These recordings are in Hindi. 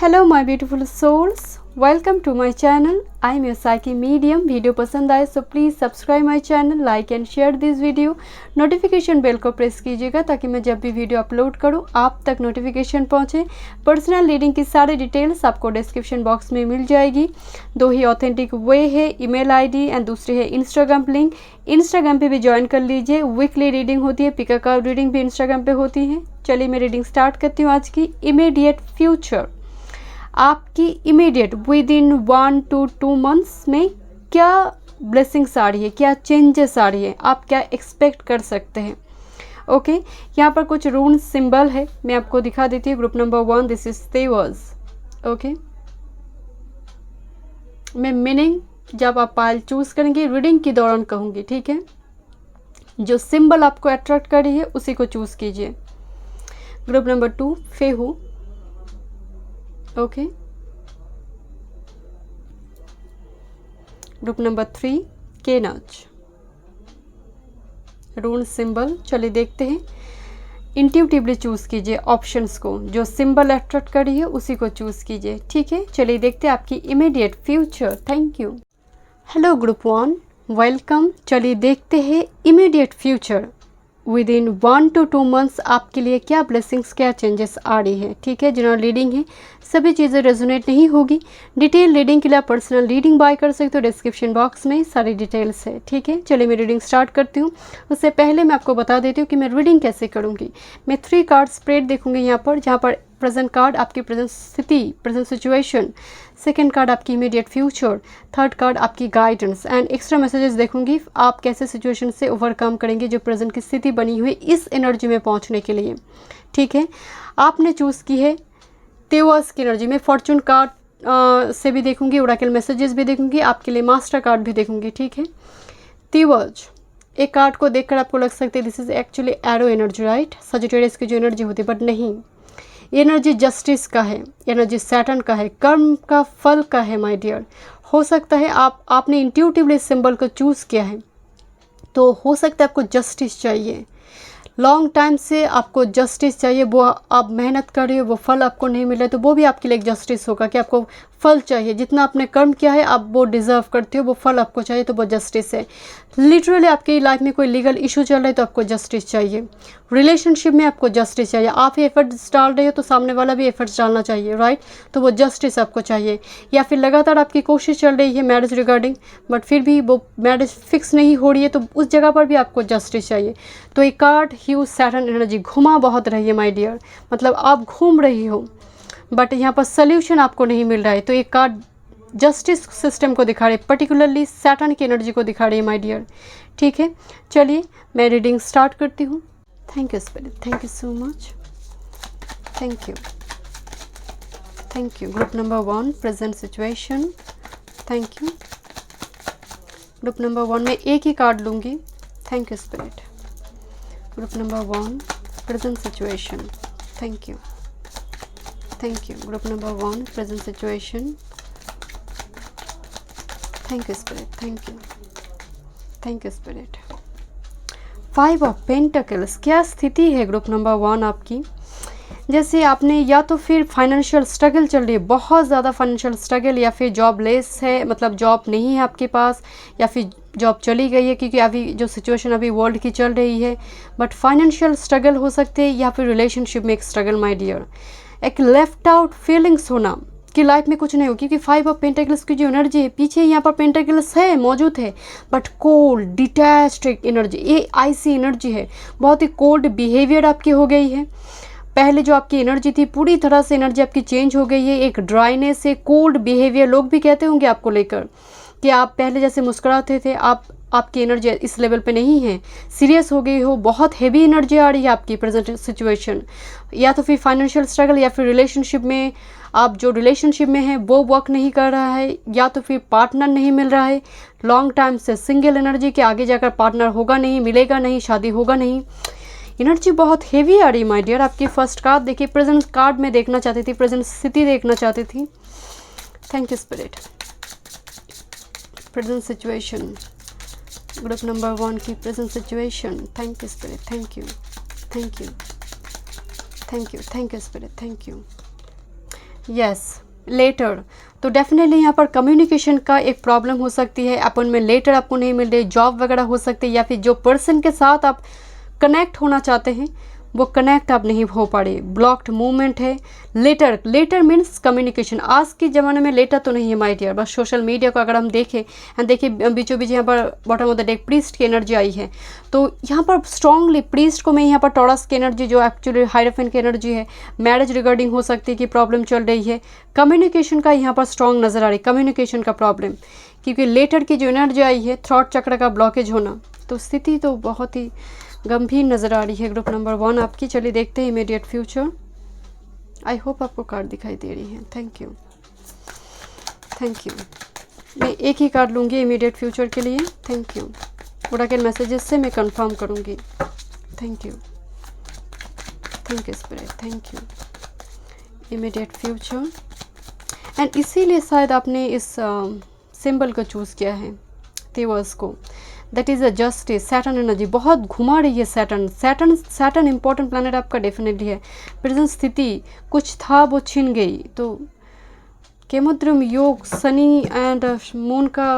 Hello my beautiful souls, welcome to my channel. I am your psychic medium. Video पसंद आए so please subscribe my channel, like and share this video. Notification bell को प्रेस कीजिएगा ताकि मैं जब भी वीडियो अपलोड करूं आप तक नोटिफिकेशन पहुंचे। पर्सनल रीडिंग की सारी डिटेल्स आपको डिस्क्रिप्शन बॉक्स में मिल जाएगी। दो ही ऑथेंटिक वे है, ईमेल आईडी एंड दूसरी है इंस्टाग्राम लिंक। इंस्टाग्राम पे भी ज्वाइन कर लीजिए। वीकली रीडिंग होती है, पिका कार्ड रीडिंग भी इंस्टाग्राम पे होती है। चलिए मैं रीडिंग स्टार्ट करती हूँ। आज की इमीडिएट फ्यूचर, आपकी immediate within 1 to 2 months में क्या ब्लेसिंग्स आ रही है, क्या चेंजेस आ रही है, आप क्या एक्सपेक्ट कर सकते हैं। ओके, यहाँ पर कुछ रून सिंबल है, मैं आपको दिखा देती हूँ। ग्रुप नंबर 1, दिस इज तेवर्स। ओके, मैं मीनिंग जब आप पायल चूज करेंगे रीडिंग के दौरान कहूँगी, ठीक है। जो सिंबल आपको अट्रैक्ट कर रही है उसी को चूज कीजिए। Group number 2, Fehu. Okay, group number 3, Kenaz. Rune symbol, चलिए देखते हैं। इंट्यूटिवली चूज कीजिए ऑप्शंस को, जो सिंबल अट्रैक्ट कर रही है उसी को चूज कीजिए, ठीक है। चलिए देखते हैं आपकी immediate future. Thank you. Hello group 1, welcome. चलिए देखते हैं immediate future with in 1 to 2 months आपके लिए क्या ब्लेसिंग्स, क्या चेंजेस आ रही है, ठीक है। जनरल रीडिंग है, सभी चीज़ें रेजोनेट नहीं होगी। डिटेल रीडिंग के लिए आप पर्सनल रीडिंग बाय कर सकते हो, डिस्क्रिप्शन बॉक्स में सारी डिटेल्स है, ठीक है। चलिए मैं रीडिंग स्टार्ट करती हूँ। उससे पहले मैं आपको बता देती हूँ कि मैं रीडिंग कैसे करूँगी। मैं 3 कार्ड स्प्रेड देखूँगी यहाँ पर, जहाँ पर प्रेजेंट कार्ड आपकी प्रेजेंट स्थिति, प्रेजेंट सिचुएशन, सेकेंड कार्ड आपकी इमीडिएट फ्यूचर, थर्ड कार्ड आपकी गाइडेंस एंड एक्स्ट्रा मैसेजेस देखूंगी आप कैसे सिचुएशन से ओवरकम करेंगे जो प्रेजेंट की स्थिति बनी हुई इस एनर्जी में पहुंचने के लिए, ठीक है। आपने चूज़ की है तेवर्स की एनर्जी में। फॉर्चून कार्ड से भी देखूंगी, ओरेकल मैसेजेस भी देखूंगी, आपके लिए मास्टर कार्ड भी देखूंगी, ठीक है। तेवर्स, एक कार्ड को देखकर आपको लग सकता है this is actually arrow energy, right. Sagittarius की जो एनर्जी होती है, बट नहीं, ये एनर्जी जस्टिस का है, एनर्जी सैटर्न का है, कर्म का फल का है माय डियर। हो सकता है आपने इंट्यूटिवली सिंबल को चूज़ किया है, तो हो सकता है आपको जस्टिस चाहिए। लॉन्ग टाइम से आपको जस्टिस चाहिए, वो आप मेहनत कर रहे हो, वो फल आपको नहीं मिल रहा है, तो वो भी आपके लिए एक जस्टिस होगा कि आपको फल चाहिए। जितना आपने कर्म किया है आप वो डिज़र्व करते हो, वो फल आपको चाहिए, तो वो जस्टिस है। लिटरली आपकी लाइफ में कोई लीगल इशू चल रहा है तो आपको जस्टिस चाहिए। रिलेशनशिप में आपको जस्टिस चाहिए। आप ही एफर्ट्स डाल रहे हो तो सामने वाला भी एफर्ट्स डालना चाहिए, राइट। तो वो जस्टिस आपको चाहिए। या फिर लगातार आपकी कोशिश चल रही है मैरिज रिगार्डिंग, बट फिर भी वो मैरिज फिक्स नहीं हो रही है, तो उस जगह पर भी आपको जस्टिस चाहिए। तो एक कार्ड ह्यूज सैटर्न एनर्जी, घुमा बहुत रही है माय डियर, मतलब आप घूम रही हो बट यहाँ पर सोल्यूशन आपको नहीं मिल रहा है। तो एक कार्ड जस्टिस सिस्टम को दिखा रही है, पर्टिकुलरली सैटर्न की एनर्जी को दिखा रही है माय डियर, ठीक है। चलिए मैं रीडिंग स्टार्ट करती हूँ। Thank you spirit, thank you so much, thank you, thank you. Group number 1, present situation, thank you. Group number 1 में एक ही कार्ड लूँगी। Thank you spirit. Group number 1, present situation, thank you, thank you. Group number 1, present situation, thank you spirit, thank you, thank you spirit. 5 of pentacles, क्या स्थिति है ग्रुप नंबर 1 आपकी। जैसे आपने या तो फिर फाइनेंशियल स्ट्रगल चल रही है, बहुत ज़्यादा फाइनेंशियल स्ट्रगल, या फिर जॉबलेस है, मतलब जॉब नहीं है आपके पास, या फिर जॉब चली गई है क्योंकि अभी जो सिचुएशन अभी वर्ल्ड की चल रही है, बट फाइनेंशियल स्ट्रगल हो सकते हैं, या फिर रिलेशनशिप में एक स्ट्रगल माय डियर। एक लेफ्ट आउट फीलिंग्स होना कि लाइफ में कुछ नहीं हो, क्योंकि 5 ऑफ पेंटिकल्स की जो एनर्जी है, पीछे यहाँ पर पेंटिकल्स है, मौजूद है, बट कोल्ड डिटैच्ड एनर्जी, ये आईसी एनर्जी है। बहुत ही कोल्ड बिहेवियर आपकी हो गई है। पहले जो आपकी एनर्जी थी पूरी तरह से एनर्जी आपकी चेंज हो गई है। एक ड्राइनेस है, कोल्ड बिहेवियर, लोग भी कहते होंगे आपको लेकर कि आप पहले जैसे मुस्कुराते थे, आपकी एनर्जी इस लेवल पे नहीं है, सीरियस हो गई हो, बहुत हेवी एनर्जी आ रही है आपकी प्रेजेंट सिचुएशन। या तो फिर फाइनेंशियल स्ट्रगल, या फिर रिलेशनशिप में आप जो रिलेशनशिप में हैं वो वर्क नहीं कर रहा है, या तो फिर पार्टनर नहीं मिल रहा है। लॉन्ग टाइम से सिंगल एनर्जी के आगे जाकर पार्टनर होगा नहीं, मिलेगा नहीं, शादी होगा नहीं। एनर्जी बहुत हेवी आ रही है माय डियर। आपकी फर्स्ट कार्ड देखिए, प्रेजेंट कार्ड में देखना चाहती थी, प्रेजेंट स्थिति देखना चाहती थी। Thank you spirit. Present situation, group number 1 की present situation, thank you spirit, thank you, thank you, thank you, thank you spirit, thank you. Yes, letter. तो डेफिनेटली यहाँ पर कम्युनिकेशन का एक प्रॉब्लम हो सकती है, अपन में लेटर आपको नहीं मिल रही, जॉब वगैरह हो सकती है, या फिर जो पर्सन के साथ आप कनेक्ट होना चाहते हैं वो कनेक्ट आप नहीं हो पा रही, ब्लॉक्ड मूवमेंट है। Letter, letter means communication. आज के ज़माने में लेटर तो नहीं है माय डियर, बस सोशल मीडिया को अगर हम देखें एंड देखिए बीचों बीच यहाँ पर bottom of the deck priest की एनर्जी आई है, तो यहाँ पर स्ट्रांगली प्रीस्ट को मैं यहाँ पर टॉरस की एनर्जी जो एक्चुअली हाइरोफेंट की एनर्जी है, मैरिज रिगार्डिंग हो सकती है कि प्रॉब्लम चल रही है, कम्युनिकेशन का यहाँ पर स्ट्रॉन्ग नज़र आ रही, कम्युनिकेशन का प्रॉब्लम, क्योंकि लेटर की जो एनर्जी आई है थ्रॉट चक्र का ब्लॉकेज होना, तो स्थिति तो बहुत ही गंभीर नज़र आ रही है ग्रुप नंबर 1 आपकी। चलिए देखते हैं इमीडिएट फ्यूचर। आई होप आपको कार्ड दिखाई दे रही है। Thank you, thank you. मैं एक ही कार्ड लूँगी इमीडिएट फ्यूचर के लिए। Thank you. ओरेकल मैसेजेस से मैं कंफर्म करूँगी। Thank you, thank you spirit, thank you. Immediate future, and इसीलिए शायद आपने इस सिंबल को चूज़ किया है, थिवर्स को। That is a justice, Saturn energy बहुत घुमा रही है। सैटर्न इंपॉर्टेंट प्लैनेट आपका डेफिनेटली है। प्रेजेंट स्थिति कुछ था वो छिन गई, तो केमोद्रम योग सनी एंड मून का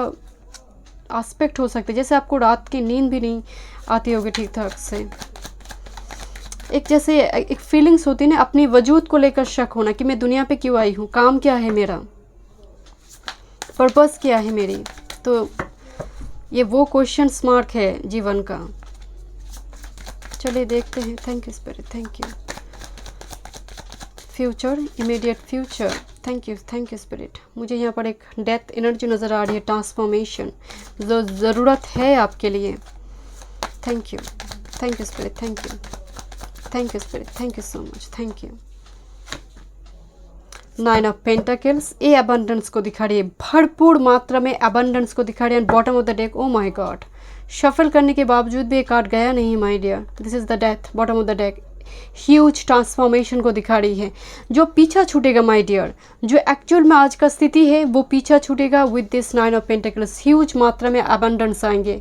एस्पेक्ट हो सकता है, जैसे आपको रात की नींद भी नहीं आती होगी ठीक ठाक से। एक जैसे एक फीलिंग्स होती है ना, अपनी वजूद को लेकर शक होना कि मैं दुनिया पे क्यों आई हूँ, काम क्या है मेरा, पर्पस क्या है मेरी। तो ये वो क्वेश्चन मार्क है जीवन का। चलिए देखते हैं। Thank you spirit, thank you. Future, immediate future, thank you spirit. मुझे यहाँ पर एक डेथ एनर्जी नज़र आ रही है, ट्रांसफॉर्मेशन जो ज़रूरत है आपके लिए। Thank you spirit, thank you spirit, thank you so much, thank you. 9 of pentacles, ये अबंडेंस को दिखा रही है, भरपूर मात्रा में अबंडेंस को दिखा रही है। Bottom of the deck, oh my god, shuffle करने के बावजूद भी ये कार्ड गया नहीं my dear. This is the death, bottom of the deck. Huge transformation को दिखा रही है, जो पीछा छूटेगा माय डियर, जो एक्चुअल में आज का स्थिति है वो पीछा छूटेगा with this 9 of pentacles. Huge मात्रा में अबंडेंस आएंगे।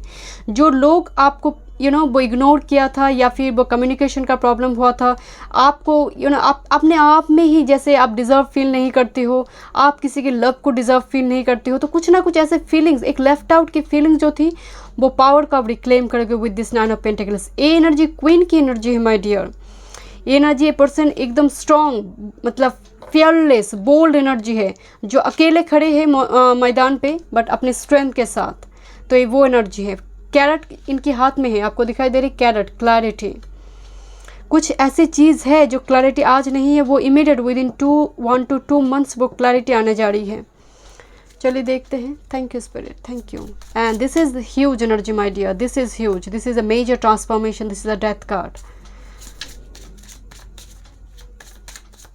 जो लोग आपको वो इग्नोर किया था, या फिर वो कम्युनिकेशन का प्रॉब्लम हुआ था, आपको आप अपने आप में ही जैसे आप डिज़र्व फील नहीं करते हो, आप किसी के लव को डिज़र्व फील नहीं करते हो, तो कुछ ना कुछ ऐसे फीलिंग्स, एक लेफ्ट आउट की फीलिंग्स जो थी, वो पावर का आप रिक्लेम करोगे विद दिस 9 ऑफ पेंटाकल्स। ये एनर्जी क्वीन की एनर्जी है माय डियर। ये एनर्जी, ये पर्सन एकदम स्ट्रॉन्ग, मतलब फियरलेस, बोल्ड एनर्जी है, जो अकेले खड़े हैं मैदान पे बट अपने स्ट्रेंथ के साथ। तो ये वो एनर्जी है। कैरेट इनके हाथ में है, आपको दिखाई दे रही कैरेट, क्लैरिटी। कुछ ऐसी चीज़ है जो क्लैरिटी आज नहीं है, वो immediate within 1 to 2 months वो क्लैरिटी आने जा रही है। चलिए देखते हैं। Thank you spirit, thank you. And this is huge energy my dear, this is huge, this is a major transformation, this is a death card.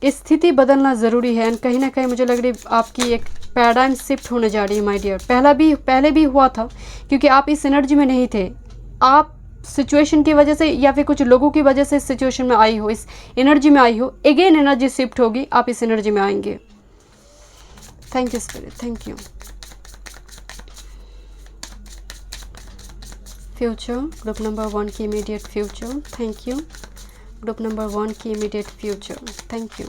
स्थिति बदलना ज़रूरी है, एंड कहीं ना कहीं मुझे लग रही आपकी एक पैराडाइम शिफ्ट होने जा रही है माय डियर। पहले भी हुआ था, क्योंकि आप इस एनर्जी में नहीं थे, आप सिचुएशन की वजह से या फिर कुछ लोगों की वजह से इस सिचुएशन में आई हो, इस एनर्जी में आई हो। अगेन एनर्जी शिफ्ट होगी, आप इस एनर्जी में आएंगे। Thank you spirit, thank you. Future, group number 1 की immediate future, thank you. Group number 1 की immediate future, thank you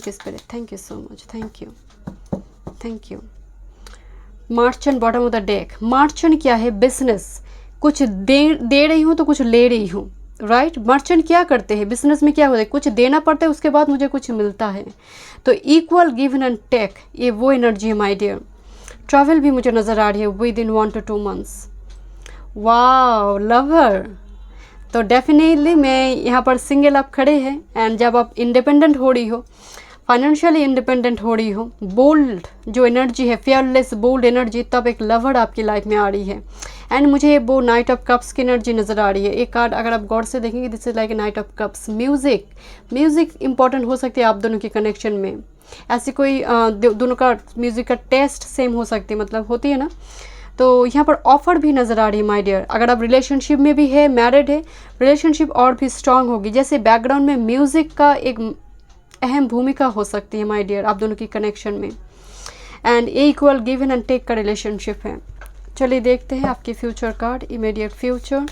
spirit, thank you so much, thank you. मार्चन, bottom of the deck. मार्चन क्या है? बिजनेस, कुछ दे रही हूँ तो कुछ ले रही हूँ, राइट। मर्चेंट क्या करते हैं बिजनेस में? क्या होता है, कुछ देना पड़ता है, उसके बाद मुझे कुछ मिलता है। तो इक्वल गिवन एंड टेक, ये वो एनर्जी है माय डियर। ट्रैवल भी मुझे नज़र आ रही है with in 1 to 2 months। Wow, lover. तो डेफिनेटली मैं यहाँ पर सिंगल आप खड़े हैं, एंड जब आप इंडिपेंडेंट हो रही हो, फाइनेंशियली इंडिपेंडेंट हो रही हो, बोल्ड जो एनर्जी है, फियरलेस बोल्ड एनर्जी, तब एक लवर आपकी लाइफ में आ रही है। एंड मुझे वो नाइट ऑफ कप्स की एनर्जी नज़र आ रही है। एक कार्ड अगर आप गौर से देखेंगे, this is like a night of cups. Music important हो सकती है आप दोनों के कनेक्शन में। ऐसी कोई दोनों का म्यूज़िक का टेस्ट सेम हो सकती है, मतलब होती है ना। तो यहाँ पर ऑफर भी नज़र आ रही है माय डियर। अगर आप रिलेशनशिप में भी है, मैरिड है, रिलेशनशिप और भी स्ट्रांग होगी। जैसे बैकग्राउंड में म्यूज़िक का एक अहम भूमिका हो सकती है माय डियर आप दोनों की कनेक्शन में। And a equal given and take का रिलेशनशिप है। चलिए देखते हैं आपकी future card, immediate future.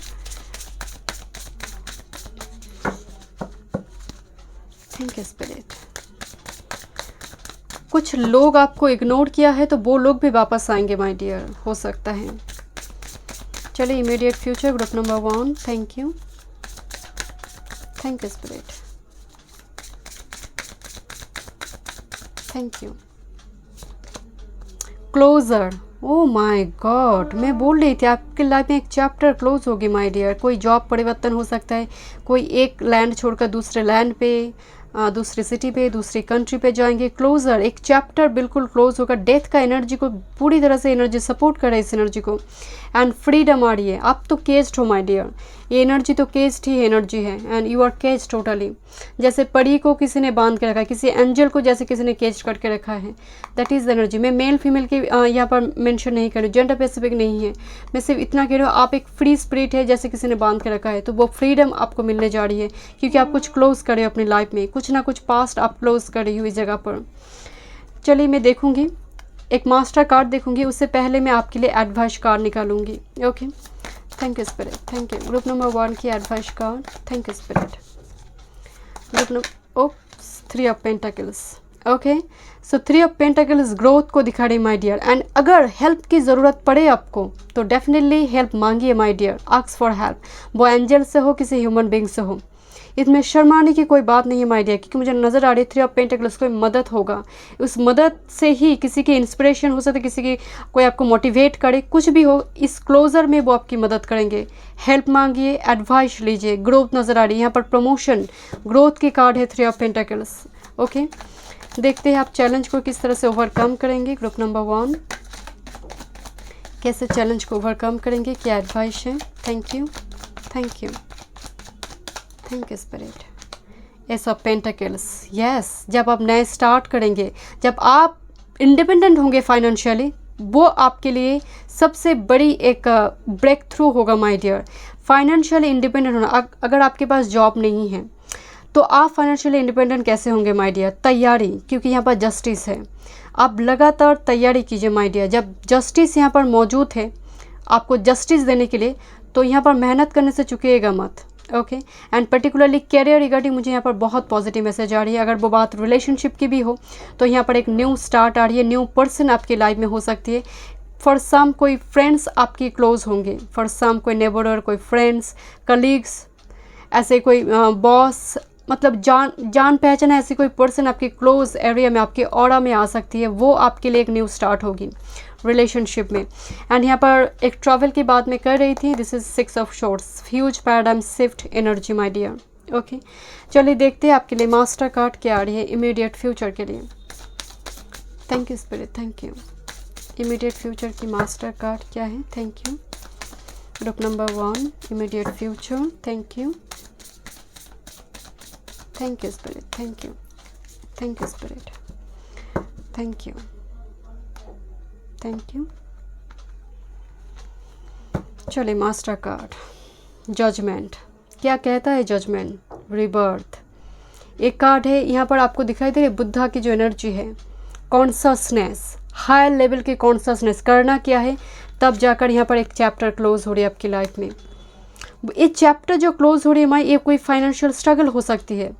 Thank you spirit, कुछ लोग आपको इग्नोर किया है तो वो लोग भी वापस आएंगे माय डियर, हो सकता है। चलिए immediate future group number 1, thank you, thank you spirit, thank you. Closure, oh my god, मैं बोल रही थी आपके लाइफ में एक चैप्टर क्लोज होगी माय डियर। कोई जॉब परिवर्तन हो सकता है, कोई एक लैंड छोड़कर दूसरे लैंड पे, दूसरी सिटी पे, दूसरी कंट्री पे जाएंगे। क्लोजर, एक चैप्टर बिल्कुल क्लोज होगा। डेथ का एनर्जी को पूरी तरह से एनर्जी सपोर्ट करे इस एनर्जी को। एंड फ्रीडम आ रही है। आप तो केस्ड हो माय डियर, ये एनर्जी तो केस्ड ही एनर्जी है and you are cursed totally. जैसे परी को किसी ने बांध के रखा है, किसी एंजल को जैसे किसी ने केस्ड करके रखा है, दैट इज़ द एनर्जी। मैं मेल फीमेल की यहाँ पर मेंशन नहीं कर रही, जेंडर स्पेसिफिक नहीं है, मैं सिर्फ इतना कह रही हूँ आप एक फ्री स्पिरिट है, जैसे किसी ने बांध के रखा है, तो वो फ्रीडम आपको मिलने जा रही है क्योंकि आप कुछ क्लोज कर रहे हो अपनी लाइफ में, कुछ ना कुछ पास्ट आप क्लोज कर रही हो इस जगह पर। चलिए मैं देखूंगी, एक मास्टर कार्ड देखूंगी, उससे पहले मैं आपके लिए एडवाइस कार्ड निकालूंगी। Okay, thank you spirit, thank you. Group number 1 की advice card, thank you spirit. Group number 3 of pentacles. Okay, so 3 of pentacles growth को दिखा रही माय डियर। एंड अगर हेल्प की ज़रूरत पड़े आपको तो डेफिनेटली हेल्प मांगिए my dear, ask for help. वो एंजल से हो, किसी ह्यूमन बींग से हो, इसमें शर्माने की कोई बात नहीं है माय डियर, क्योंकि मुझे नज़र आ रही है 3 ऑफ पेंटाकल्स कोई मदद होगा। उस मदद से ही किसी की इंस्पिरेशन हो सकती है, किसी की कोई आपको मोटिवेट करे, कुछ भी हो, इस क्लोजर में वो आपकी मदद करेंगे। हेल्प मांगिए, एडवाइस लीजिए। ग्रोथ नज़र आ रही है यहाँ पर, प्रमोशन, ग्रोथ की कार्ड है 3 ऑफ पेंटाकल्स। ओके, देखते हैं आप चैलेंज को किस तरह से ओवरकम करेंगे। ग्रुप नंबर 1 कैसे चैलेंज को ओवरकम करेंगे, क्या एडवाइस है। Thank you, thank you, thank you spirit. Ace of pentacles, yes, जब आप नए स्टार्ट करेंगे, जब आप इंडिपेंडेंट होंगे फाइनेंशियली, वो आपके लिए सबसे बड़ी एक ब्रेक थ्रू होगा माय डियर। फाइनेंशियली इंडिपेंडेंट होना, अगर आपके पास जॉब नहीं है तो आप फाइनेंशियली इंडिपेंडेंट कैसे होंगे माय डियर। तैयारी, क्योंकि यहाँ पर जस्टिस है, आप लगातार तैयारी कीजिए माय डियर। जब जस्टिस यहाँ पर मौजूद है आपको जस्टिस देने के लिए, तो यहाँ पर मेहनत करने से चुकिएगा मत। Okay, and particularly career regarding मुझे यहाँ पर बहुत पॉजिटिव मैसेज आ रही है। अगर वो बात रिलेशनशिप की भी हो तो यहाँ पर एक न्यू स्टार्ट आ रही है, न्यू पर्सन आपकी लाइफ में हो सकती है। फॉर सम कोई फ्रेंड्स आपकी क्लोज होंगे, फॉर सम कोई नेबर, कोई फ्रेंड्स, कलीग्स, ऐसे कोई बॉस, मतलब जान पहचान ऐसी कोई पर्सन आपके क्लोज एरिया में, आपके ऑरा में आ सकती है, वो आपके लिए एक न्यू स्टार्ट होगी रिलेशनशिप में। एंड यहाँ पर एक ट्रैवल की बात मैं कर रही थी, this is 6 of swords, huge paradigm shift energy my dear. Okay, चलिए देखते हैं आपके लिए मास्टर कार्ड क्या आ रही है इमीडिएट फ्यूचर के लिए। Thank you spirit, thank you. Immediate future की मास्टर कार्ड क्या है, thank you. Group number 1 immediate future, thank you, thank you spirit, thank you, thank you spirit, thank you, thank you. चलिए मास्टर कार्ड, जजमेंट, क्या कहता है जजमेंट, रिबर्थ। एक कार्ड है यहाँ पर आपको दिखाई दे रही है, बुद्धा की जो एनर्जी है, कॉन्शसनेस, हायर लेवल की कॉन्शसनेस, करना क्या है, तब जाकर यहाँ पर एक चैप्टर क्लोज हो रही है आपकी लाइफ में। ये चैप्टर जो क्लोज हो रही है माई, ये कोई फाइनेंशियल स्ट्रगल हो सकती है,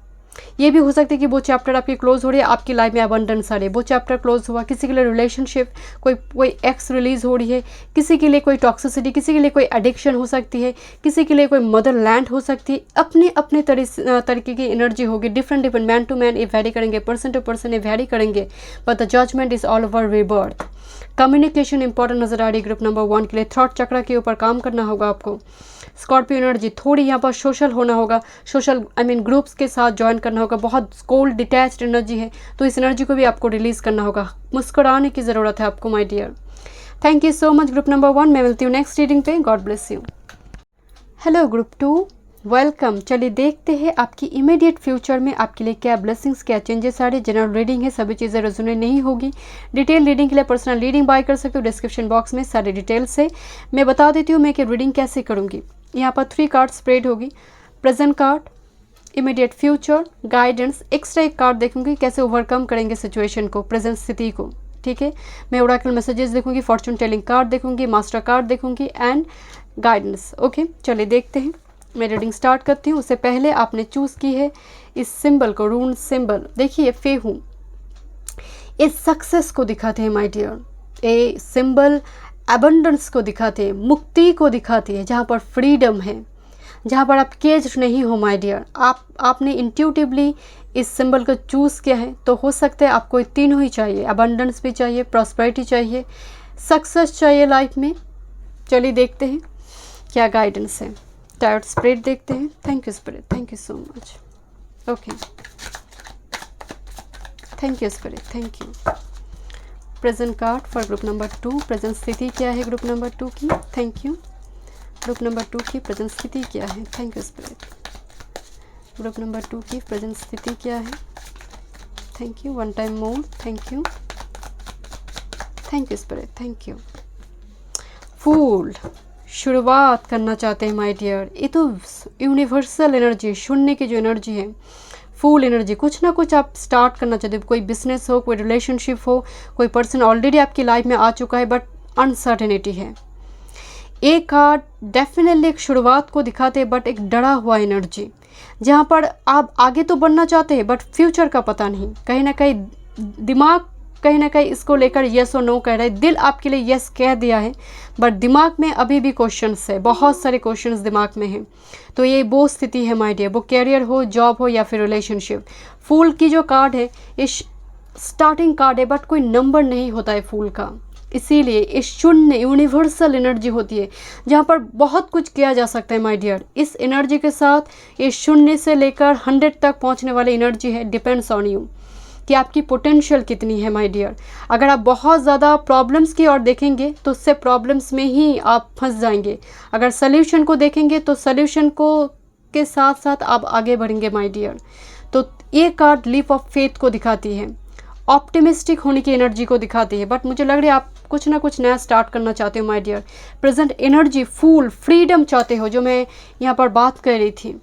ये भी हो सकता है कि वो चैप्टर आपकी क्लोज हो रही है, आपकी लाइफ में अबंडेंस आ रही है, वो चैप्टर क्लोज हुआ। किसी के लिए रिलेशनशिप, कोई एक्स रिलीज हो रही है, किसी के लिए कोई टॉक्सिसिटी, किसी के लिए कोई एडिक्शन हो सकती है, किसी के लिए कोई मदरलैंड हो सकती है। अपने अपने तरीके की एनर्जी होगी, डिफरेंट मैन टू मैन ये वैरी करेंगे, पर्सन टू पर्सन ये वैरी करेंगे, but the judgement is all over rebirth. Communication important नजर आ रही है ग्रुप नंबर 1 के लिए। थॉट चक्र के ऊपर काम करना होगा आपको। स्कॉर्पियो एनर्जी, थोड़ी यहाँ पर सोशल होना होगा, सोशल ग्रुप्स के साथ ज्वाइन करना होगा। बहुत कोल्ड डिटैच्ड एनर्जी है, तो इस एनर्जी को भी आपको रिलीज करना होगा। मुस्कुराने की ज़रूरत है आपको my dear. Thank you so much group number 1। मैं मिलती हूँ नेक्स्ट रीडिंग पे। God bless you. Hello group 2, welcome. चलिए देखते हैं आपकी इमीडिएट फ्यूचर में आपके लिए क्या ब्लेसिंग्स, क्या चेंजेस आ रहे हैं। जनरल रीडिंग है, सभी चीज़ें रेजोनेट नहीं होगी। डिटेल रीडिंग के लिए पर्सनल रीडिंग बाय कर सकते हो, डिस्क्रिप्शन बॉक्स में सारे डिटेल्स है। मैं बता देती हूँ मैं कि रीडिंग कैसे करूँगी। यहाँ पर 3 कार्ड स्प्रेड होगी, present card, immediate future, guidance. Extra एक कार्ड देखूंगी कैसे ओवरकम करेंगे सिचुएशन को, प्रेजेंट स्थिति को। ठीक है, मैं ओरेकल मैसेजेस देखूंगी, फॉर्चून टेलिंग कार्ड देखूंगी, मास्टर कार्ड देखूंगी एंड गाइडेंस। ओके, चलिए देखते हैं। मैं रीडिंग स्टार्ट करती हूँ। उससे पहले आपने चूज़ की है इस सिंबल को, रून सिंबल। देखिए फे हूँ, ये सक्सेस को दिखाते हैं माय डियर, ये सिंबल एबंडेंस को दिखाते हैं, मुक्ति को दिखाती है, जहाँ पर फ्रीडम है, जहाँ पर आप केज नहीं हो माय डियर। आपने इंट्यूटिवली इस सिंबल को चूज़ किया है, तो हो सकता है आपको तीनों ही चाहिए, अबंडेंस भी चाहिए, प्रॉस्पेरिटी चाहिए, सक्सेस चाहिए लाइफ में। चलिए देखते हैं क्या गाइडेंस है। टायर्ड स्पिरिट देखते हैं। Thank you spirit, thank you so much. Okay, thank you spirit, thank you. Present card for group number 2, present स्थिति क्या है ग्रुप नंबर 2 की? Thank you. ग्रुप नंबर 2 की प्रेजेंट स्थिति क्या है? Thank you spirit. Group number 2 की प्रेजेंट स्थिति क्या है? Thank you. One time more, thank you, thank you spirit, thank you. फूल शुरुआत करना चाहते हैं माय डियर, ये तो यूनिवर्सल एनर्जी, शून्य की जो एनर्जी है, फुल एनर्जी, कुछ ना कुछ आप स्टार्ट करना चाहते हो, कोई बिजनेस हो, कोई रिलेशनशिप हो, कोई पर्सन ऑलरेडी आपकी लाइफ में आ चुका है बट अनसर्टेनिटी है। एक कार्ड डेफिनेटली एक शुरुआत को दिखाते हैं बट एक डरा हुआ एनर्जी, जहाँ पर आप आगे तो बढ़ना चाहते हैं बट फ्यूचर का पता नहीं, कहीं ना कहीं दिमाग कहीं ना कहीं इसको लेकर येस और नो कह रहा है, दिल आपके लिए येस कह दिया है बट दिमाग में अभी भी क्वेश्चंस है, बहुत सारे क्वेश्चंस दिमाग में हैं। तो ये वो स्थिति है माय डियर, वो कैरियर हो, जॉब हो या फिर रिलेशनशिप। फूल की जो कार्ड है ये स्टार्टिंग कार्ड है बट कोई नंबर नहीं होता है फूल का, इसीलिए ये शून्य यूनिवर्सल एनर्जी होती है जहाँ पर बहुत कुछ किया जा सकता है माय डियर। इस एनर्जी के साथ ये शून्य से लेकर 100 तक पहुँचने वाली एनर्जी है, डिपेंड्स ऑन यू कि आपकी पोटेंशियल कितनी है माय डियर। अगर आप बहुत ज़्यादा प्रॉब्लम्स की ओर देखेंगे तो उससे प्रॉब्लम्स में ही आप फंस जाएंगे, अगर सल्यूशन को देखेंगे तो सल्यूशन को के साथ साथ आप आगे बढ़ेंगे माय डियर। तो ये कार्ड लीप ऑफ फेथ को दिखाती है, ऑप्टिमिस्टिक होने की एनर्जी को दिखाती है, बट मुझे लग रहा है आप कुछ ना कुछ नया स्टार्ट करना चाहते हो my dear. Present energy full freedom चाहते हो, जो मैं यहाँ पर बात कर रही थी।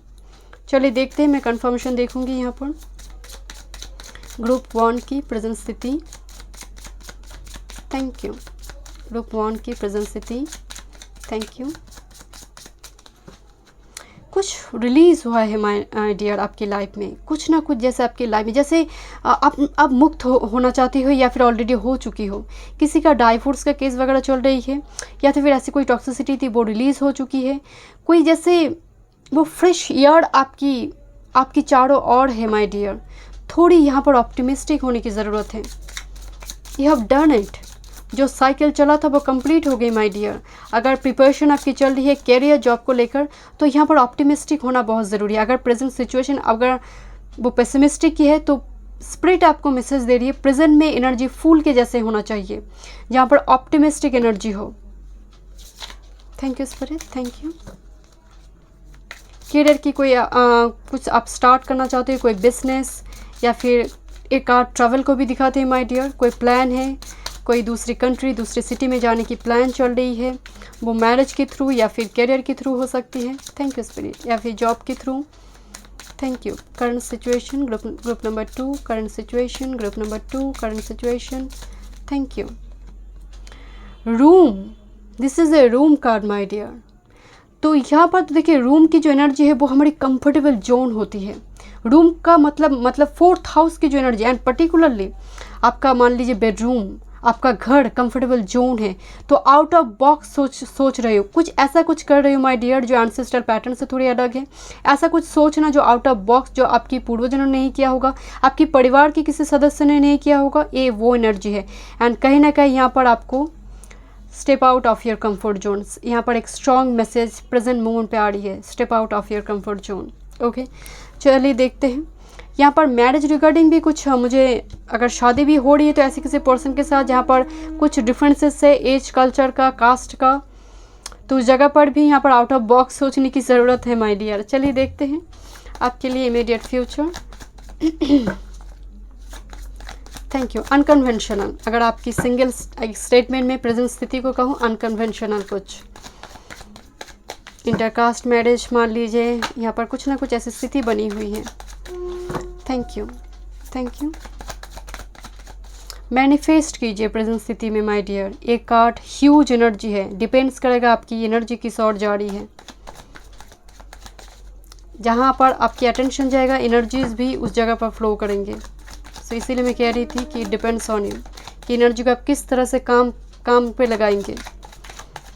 चलिए देखते हैं, मैं कंफर्मेशन देखूंगी यहाँ पर। ग्रुप 1 की प्रेजेंट स्थिति, थैंक यू। ग्रुप 1 की प्रेजेंट स्थिति, थैंक यू। कुछ रिलीज हुआ है माय डियर आपकी लाइफ में, कुछ ना कुछ, जैसे आपकी लाइफ में जैसे आप मुक्त होना चाहती हो या फिर ऑलरेडी हो चुकी हो। किसी का डाइवोर्स का केस वगैरह चल रही है या तो फिर ऐसी कोई टॉक्सिसिटी थी वो रिलीज़ हो चुकी है। कोई जैसे वो फ्रेश एयर आपकी चारों ओर है माय डियर। थोड़ी यहाँ पर ऑप्टिमिस्टिक होने की ज़रूरत है। यू हैव डन इट, जो साइकिल चला था वो कंप्लीट हो गई माय डियर। अगर प्रिपरेशन आपकी चल रही है कैरियर जॉब को लेकर तो यहाँ पर ऑप्टिमिस्टिक होना बहुत ज़रूरी है। अगर प्रेजेंट सिचुएशन अगर वो पेसिमिस्टिक की है तो स्पिरिट आपको मैसेज दे रही है प्रेजेंट में एनर्जी फूल के जैसे होना चाहिए, जहाँ पर ऑप्टिमिस्टिक एनर्जी हो। Thank you spirit, thank you. Career की कोई कुछ आप स्टार्ट करना चाहते हो, कोई बिजनेस या फिर एक ट्रैवल को भी दिखाते हैं माय डियर। कोई प्लान है, कोई दूसरी कंट्री, दूसरी सिटी में जाने की प्लान चल रही है, वो मैरिज के थ्रू या फिर कैरियर के थ्रू हो सकती है। थैंक यू स्पिरिट, या फिर जॉब के थ्रू। Thank you. Current situation group number 2, current situation group number 2, current situation. Thank you. Room, this is a room card my dear. तो यहाँ पर तो देखिए रूम की जो एनर्जी है वो हमारी कंफर्टेबल जोन होती है। रूम का मतलब 4th हाउस की जो एनर्जी, एंड पर्टिकुलरली आपका मान लीजिए बेडरूम, आपका घर कंफर्टेबल जोन है, तो आउट ऑफ बॉक्स सोच रहे हो, कुछ ऐसा कुछ कर रहे हो माय डियर जो एंसेस्ट्रल पैटर्न से थोड़ी अलग है। ऐसा कुछ सोचना जो आउट ऑफ बॉक्स, जो आपकी पूर्वजों ने नहीं किया होगा, आपकी परिवार के किसी सदस्य ने नहीं किया होगा, ये वो एनर्जी है। एंड कहीं ना कहीं यहाँ पर आपको step out of your comfort Jones, यहाँ पर एक स्ट्रॉन्ग मैसेज प्रेजेंट मोमेंट पे आ रही है, step out of your comfort zone. Okay, चलिए देखते हैं यहाँ पर मैरिज रिगार्डिंग भी कुछ मुझे, अगर शादी भी हो रही है तो ऐसे किसी पर्सन के साथ जहाँ पर कुछ डिफरेंसेस है, एज, कल्चर का, कास्ट का, तो उस जगह पर भी यहाँ पर आउट ऑफ बॉक्स सोचने की ज़रूरत है माय डियर। चलिए देखते हैं आपके लिए immediate future. Thank you. Unconventional, अगर आपकी सिंगल स्टेटमेंट में प्रेजेंट स्थिति को कहूँ, अनकन्वेंशनल, कुछ इंटरकास्ट मैरिज मान लीजिए, यहाँ पर कुछ ना कुछ ऐसी स्थिति बनी हुई है। Thank you, thank you. Manifest कीजिए प्रेजेंट स्थिति में माय डियर। एक कार्ड ह्यूज एनर्जी है, डिपेंड्स करेगा आपकी एनर्जी किस ओर जा रही है। जहाँ पर आपकी अटेंशन जाएगा एनर्जीज भी उस जगह पर फ्लो करेंगे। सो इसीलिए मैं कह रही थी कि डिपेंड्स ऑन यू कि एनर्जी को आप किस तरह से काम पे लगाएंगे।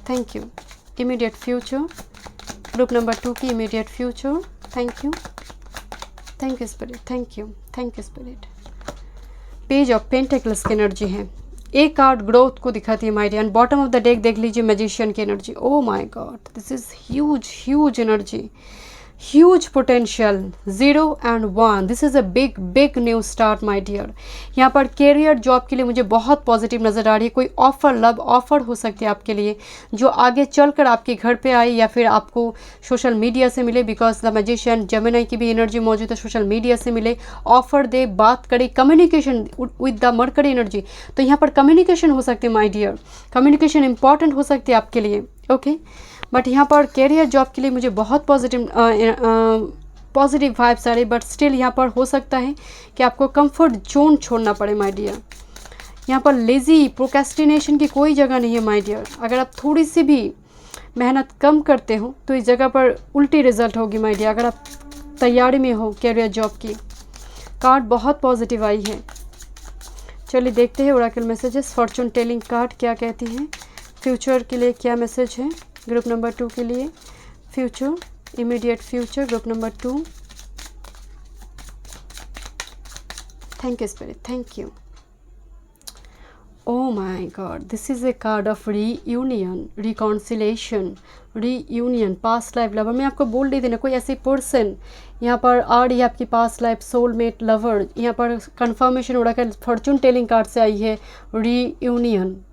Thank you. Immediate future, group number 2 की immediate future. Thank you, thank you spirit, thank you spirit. Page of pentacles की एनर्जी है। एक कार्ड ग्रोथ को दिखाती है my dear, and bottom of the deck देख लीजिए मैजिशियन की energy. Oh my god, this is huge energy, huge potential. 0 and 1, this is a big new start my dear. यहाँ पर कैरियर जॉब के लिए मुझे बहुत पॉजिटिव नज़र आ रही है। कोई ऑफर, लव ऑफर हो सकती है आपके लिए, जो आगे चलकर आपके घर पे आए या फिर आपको सोशल मीडिया से मिले, बिकॉज द मैजिशियन जेमिनी की भी एनर्जी मौजूद है। सोशल मीडिया से मिले, ऑफर दे, बात करे, communication with the mercury energy. तो यहाँ पर कम्युनिकेशन हो सकती है माय डियर, कम्युनिकेशन इंपॉर्टेंट हो सकती है आपके लिए। ओके, बट यहाँ पर कैरियर जॉब के लिए मुझे बहुत पॉजिटिव वाइब्स आ रही, बट स्टिल यहाँ पर हो सकता है कि आपको कंफर्ट जोन छोड़ना पड़े माय डियर। यहाँ पर लेज़ी प्रोक्रेस्टिनेशन की कोई जगह नहीं है माय डियर। अगर आप थोड़ी सी भी मेहनत कम करते हो तो इस जगह पर उल्टी रिजल्ट होगी माय डियर। अगर आप तैयारी में हो कैरियर जॉब की, कार्ड बहुत पॉजिटिव आई है। चलिए देखते हैं Oracle messages. Fortune telling card क्या कहती हैं, फ्यूचर के लिए क्या मैसेज है ग्रुप नंबर 2 के लिए। Future, immediate future, group number 2। Thank you spirit, thank you. O my god, this is A card of reunion, reconciliation, reunion, past life lover. मैं आपको बोल रही थी ना, कोई ऐसी पर्सन यहाँ पर आ रही है आपकी पास्ट लाइफ सोलमेट लवर। यहाँ पर confirmation Oracle Fortune telling card से आई है, रीयूनियन।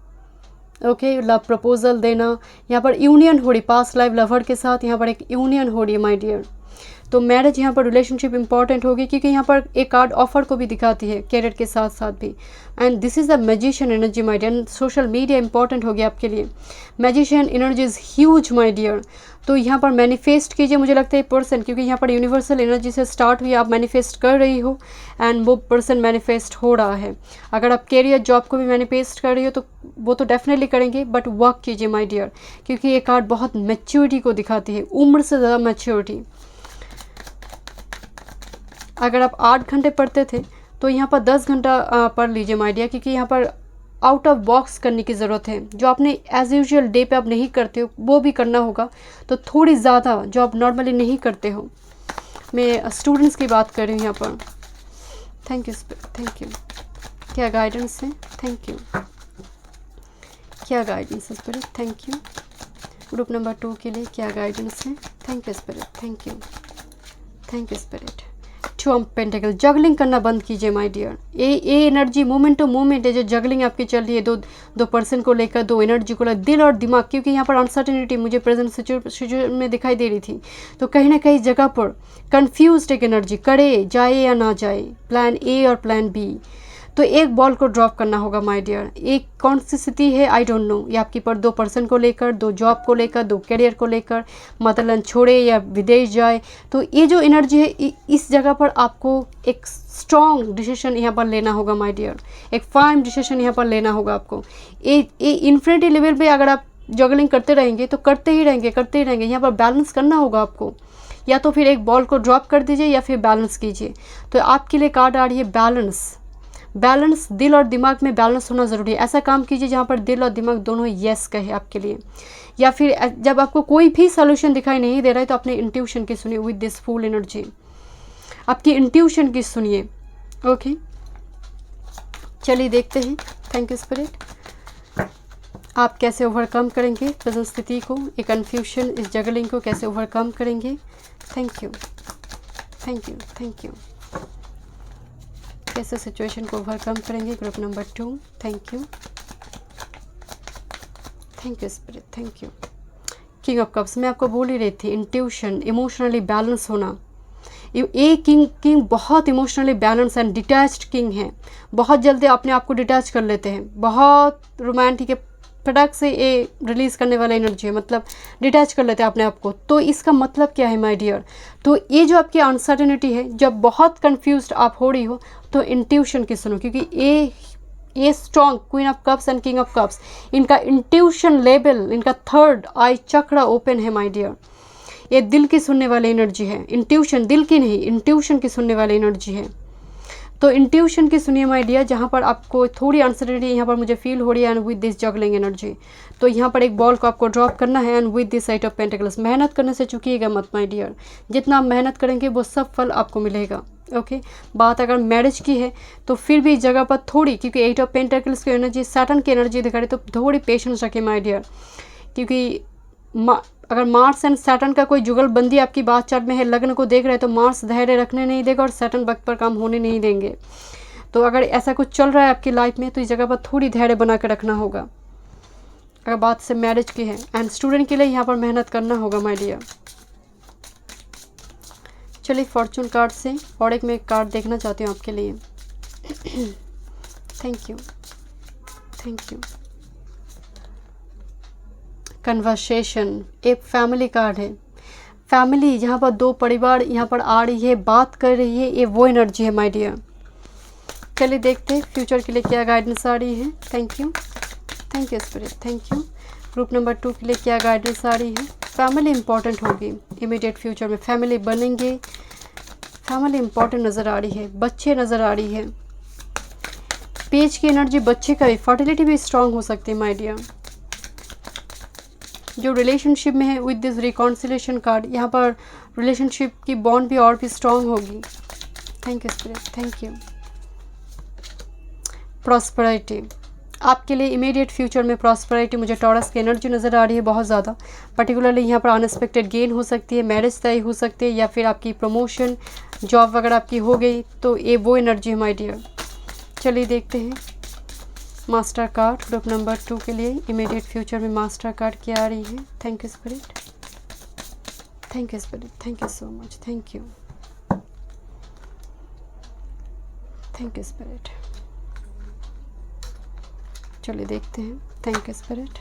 ओके, लव प्रपोजल देना, यहाँ पर यूनियन हो रही पास्ट लाइफ लवर के साथ, यहाँ पर एक यूनियन हो रही है माय डियर। तो मैरिज, यहाँ पर रिलेशनशिप इंपॉर्टेंट होगी, क्योंकि यहाँ पर एक कार्ड ऑफर को भी दिखाती है कैरियर के साथ साथ भी। And this is the magician energy my dear. Social media important होगी आपके लिए। Magician energy is huge my dear. तो यहाँ पर मैनिफेस्ट कीजिए, मुझे लगता है पर्सन, क्योंकि यहाँ पर यूनिवर्सल एनर्जी से स्टार्ट हुई, आप मैनिफेस्ट कर रही हो एंड वो पर्सन मैनिफेस्ट हो रहा है। अगर आप कैरियर जॉब को भी मैनिफेस्ट कर रही हो तो वो तो डेफिनेटली करेंगे, बट वर्क कीजिए माय डियर, क्योंकि ये कार्ड बहुत मैच्योरिटी को दिखाती है, उम्र से ज़्यादा मैच्योरिटी। अगर आप 8 घंटे पढ़ते थे तो यहाँ पर 10 घंटा पढ़ लीजिए माय डियर, क्योंकि यहाँ पर आउट ऑफ बॉक्स करने की ज़रूरत है। जो आपने एज यूजुअल डे पे आप नहीं करते हो वो भी करना होगा, तो थोड़ी ज़्यादा जो आप नॉर्मली नहीं करते हो। मैं स्टूडेंट्स की बात कर रही हूँ यहाँ पर। Thank you, thank you. क्या गाइडेंस है, थैंक यू। क्या गाइडेंस है spirit, thank you. Group number 2 के लिए क्या गाइडेंस है, thank you spirit, thank you, thank you spirit. 2 of pentacle, juggling करना बंद कीजिए माय डियर। ये एनर्जी मोमेंट टू मोमेंट है, जो जगलिंग आपकी चल रही है दो पर्सन को लेकर, दो एनर्जी को लेकर, दिल और दिमाग, क्योंकि यहाँ पर अनसर्टेनिटी मुझे प्रेजेंट सिचुएशन में दिखाई दे रही थी। तो कहीं ना कहीं जगह पर कन्फ्यूज्ड एक एनर्जी, करे जाए या ना जाए, प्लान ए और प्लान बी। तो एक बॉल को ड्रॉप करना होगा माय डियर। एक कौन सी स्थिति है आई डोंट नो, ये आपकी पर 2 पर्सन को लेकर, 2 जॉब को लेकर, 2 करियर को लेकर, मतलब छोड़े या विदेश जाए। तो ये जो एनर्जी है, इस जगह पर आपको एक स्ट्रॉन्ग डिसीजन यहाँ पर लेना होगा माय डियर, एक फर्म डिसीजन यहाँ पर लेना होगा आपको। ये इन्फिनिटी लेवल पे अगर आप जगलिंग करते रहेंगे तो करते ही रहेंगे। यहाँ पर बैलेंस करना होगा आपको, या तो फिर एक बॉल को ड्रॉप कर दीजिए या फिर बैलेंस कीजिए। तो आपके लिए कार्ड आ रही है बैलेंस, दिल और दिमाग में बैलेंस होना ज़रूरी है। ऐसा काम कीजिए जहाँ पर दिल और दिमाग दोनों यस कहे आपके लिए। या फिर जब आपको कोई भी सोल्यूशन दिखाई नहीं दे रहा है तो अपने इंट्यूशन की सुनिए विद दिस फुल एनर्जी, आपकी इंट्यूशन की सुनिए। ओके, चलिए देखते हैं। थैंक यू स्पिरिट, आप कैसे ओवरकम करेंगे प्रेजेंट स्थिति को, एक कन्फ्यूजन, इस जगलिंग को कैसे ओवरकम करेंगे। Thank you, thank you, thank you. कैसे सिचुएशन को ओवरकम करेंगे group number 2। Thank you, thank you spirit, thank you. King of cups, मैं आपको बोल ही रही थी, इंट्यूशन, इमोशनली बैलेंस होना। ये किंग बहुत emotionally balance and detached king है। बहुत जल्दी अपने आप को डिटैच कर लेते हैं, बहुत रोमांटिक है, फटाक से ये रिलीज़ करने वाला एनर्जी है, मतलब डिटैच कर लेते हैं अपने आप को। तो इसका मतलब क्या है माय डियर, तो ये जो आपकी अनसर्टेनिटी है, जब बहुत कंफ्यूज्ड आप हो रही हो तो इंट्यूशन की सुनो, क्योंकि ये strong queen of cups and king of cups, इनका इंट्यूशन लेवल, इनका 3rd आई चक्र ओपन है माय डियर। ये दिल की सुनने वाली एनर्जी है, इंट्यूशन दिल की नहीं, इंट्यूशन की सुनने वाली एनर्जी है। तो इंट्यूशन की सुनिए माय डियर, जहाँ पर आपको थोड़ी अनसर्टेनिटी यहाँ पर मुझे फील हो रही है and with this juggling energy. तो यहाँ पर एक बॉल को आपको ड्रॉप करना है and with this 8 of pentacles. मेहनत करने से चूकिएगा मत माय डियर, जितना आप मेहनत करेंगे वो सब फल आपको मिलेगा। ओके बात अगर मैरिज की है तो फिर भी इस जगह पर थोड़ी, क्योंकि 8 ऑफ पेंटिकल्स की एनर्जी सैटर्न की एनर्जी दिखा रही, तो थोड़ी पेशेंस रखें माय डियर, क्योंकि अगर मार्स एंड सैटर्न का कोई जुगलबंदी आपकी बात चार्ट में है, लग्न को देख रहे हैं, तो मार्स धैर्य रखने नहीं देगा और सैटर्न वक्त पर काम होने नहीं देंगे। तो अगर ऐसा कुछ चल रहा है आपकी लाइफ में तो इस जगह पर थोड़ी धैर्य बना कर रखना होगा, अगर बात से मैरिज की है। एंड स्टूडेंट के लिए यहाँ पर मेहनत करना होगा माय डियर। चलिए फॉर्चून कार्ड से और एक मैं कार्ड देखना चाहती हूँ आपके लिए। Thank you, thank you. Conversation, एक फैमिली कार्ड है। फैमिली, जहाँ पर दो परिवार यहाँ पर आ रही है, बात कर रही है, ये वो एनर्जी है माय डियर। चलिए देखते हैं फ्यूचर के लिए क्या गाइडेंस आ रही है। Thank you, thank you spirit, thank you. Group number 2 के लिए क्या गाइडेंस आ रही है। फैमिली इंपॉर्टेंट होगी इमीडिएट फ्यूचर में, फैमिली बनेंगे, फैमिली इंपॉर्टेंट नज़र आ रही है, बच्चे नज़र आ रही है। पेज की एनर्जी बच्चे का भी, फर्टिलिटी भी स्ट्रांग हो सकती है माय डियर। जो रिलेशनशिप में है विद दिस रिकॉन्सिलेशन कार्ड, यहाँ पर रिलेशनशिप की बॉन्ड भी और भी स्ट्रांग होगी। Thank you spirit, thank you. Prosperity, आपके लिए इमीडिएट फ्यूचर में प्रॉस्पेरिटी, मुझे टॉरस की एनर्जी नज़र आ रही है बहुत ज़्यादा। पर्टिकुलरली यहाँ पर अनएक्सपेक्टेड गेन हो सकती है, मैरिज तय हो सकती है, या फिर आपकी प्रमोशन जॉब वगैरह आपकी हो गई, तो ये वो एनर्जी है माय डियर। चलिए देखते हैं मास्टर कार्ड ग्रुप नंबर 2 के लिए इमीडिएट फ्यूचर में मास्टर कार्ड क्या आ रही है। Thank you spirit, thank you spirit, thank you so much, thank you, thank you spirit. चलिए देखते हैं। Thank you spirit.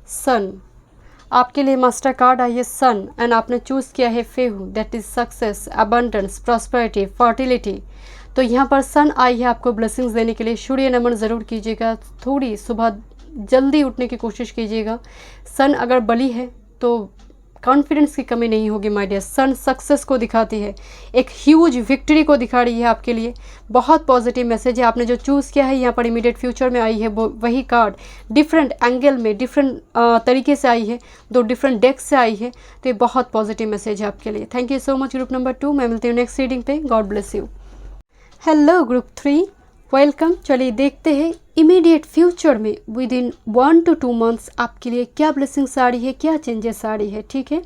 सन, आपके लिए मास्टर कार्ड आई है सन एंड आपने चूज़ किया है Fehu, that is success, abundance, prosperity, fertility. तो यहाँ पर सन आई है आपको ब्लेसिंग्स देने के लिए। सूर्य नमन ज़रूर कीजिएगा, थोड़ी सुबह जल्दी उठने की कोशिश कीजिएगा। सन अगर बली है तो कॉन्फिडेंस की कमी नहीं होगी माय डियर। सन सक्सेस को दिखाती है, एक ह्यूज विक्ट्री को दिखा रही है आपके लिए। बहुत पॉजिटिव मैसेज है। आपने जो चूज़ किया है यहाँ पर इमीडिएट फ्यूचर में आई है वो वही कार्ड, डिफरेंट एंगल में, डिफरेंट तरीके से आई है, 2 डिफरेंट डेक्स से आई है। तो ये बहुत पॉजिटिव मैसेज है आपके लिए। Thank you so much group number 2। मैं मिलती हूँ नेक्स्ट रीडिंग पे। God bless you. Hello group 3, welcome. चलिए देखते हैं इमीडिएट फ्यूचर में विद इन 1 to 2 मंथ्स आपके लिए क्या ब्लेसिंग्स आ रही है, क्या चेंजेस आ रही है। ठीक है,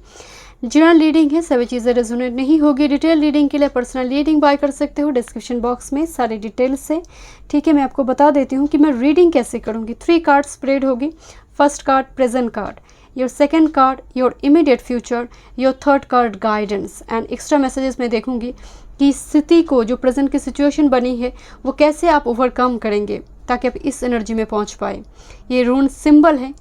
जनरल रीडिंग है, सभी चीज़ें रेजोनेट नहीं होगी। डिटेल रीडिंग के लिए पर्सनल रीडिंग बाय कर सकते हो, डिस्क्रिप्शन बॉक्स में सारी डिटेल्स है। ठीक है, मैं आपको बता देती हूँ कि मैं रीडिंग कैसे करूँगी। 3 कार्ड स्प्रेड होगी। First card present card, your second card your immediate future, your third card guidance and extra messages मैं देखूँगी कि स्थिति को, जो प्रेजेंट की सिचुएशन बनी है, वो कैसे आप ओवरकम करेंगे ताकि आप इस एनर्जी में पहुंच पाए। ये रून सिंबल है।